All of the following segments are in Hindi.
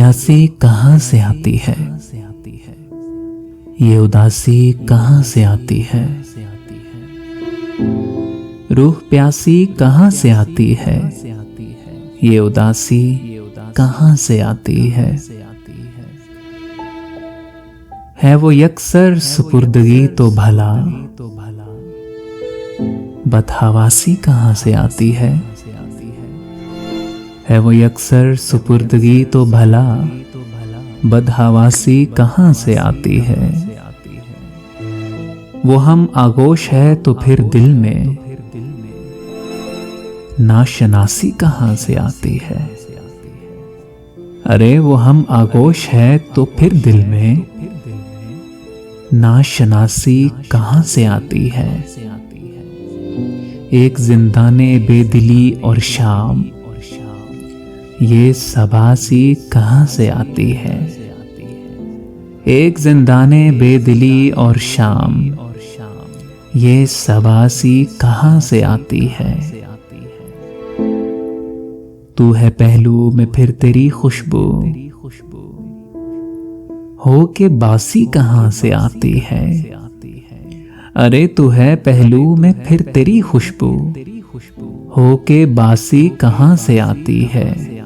प्यासी कहाँ से आती है, ये उदासी कहाँ से आती है। रूह प्यासी कहाँ से आती है, ये उदासी कहाँ से आती है वो यकसर सुपुर्दगी तो भला, बदहवासी कहाँ से आती है वो यकसर सुपुर्दगी तो भला, बदहवासी कहाँ से आती है। वो हम आगोश है तो फिर दिल में नाशनासी कहाँ से आती है। अरे वो हम आगोश है तो फिर दिल में नाशनासी कहाँ से आती है। एक जिंदाने बेदिली और शाम, ये सबासी कहाँ से आती है। एक जिंदाने बेदिली और शाम, ये सबासी कहाँ से आती है। तू है पहलू में फिर तेरी खुशबू, हो के बासी कहाँ से आती है। अरे तू है पहलू में फिर तेरी खुशबू, हो के बासी कहाँ से आती है।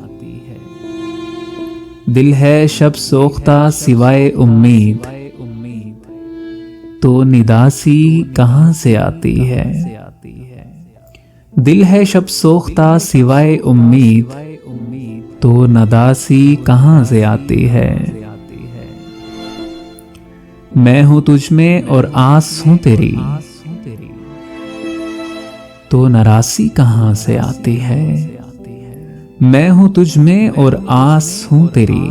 दिल है शब सोख्ता सिवाय उम्मीद, तो निदासी कहाँ से आती है। दिल है शब सोख्ता सिवाय उम्मीद, तो नदासी कहाँ से आती है। मैं हूं तुझ में और आस हूं तेरी, तो नरासी कहाँ से आती है। मैं हूं तुझ में और आस हूं तेरी,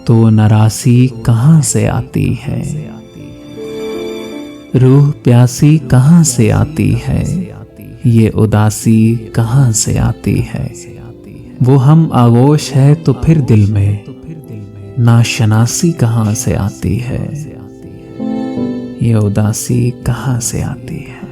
तो नरासी कहाँ से आती है। रूह प्यासी कहाँ से आती है, ये उदासी कहाँ से आती है। वो हम आगोश है तो फिर दिल में नाशनासी कहाँ से आती है। ये उदासी कहाँ से आती है।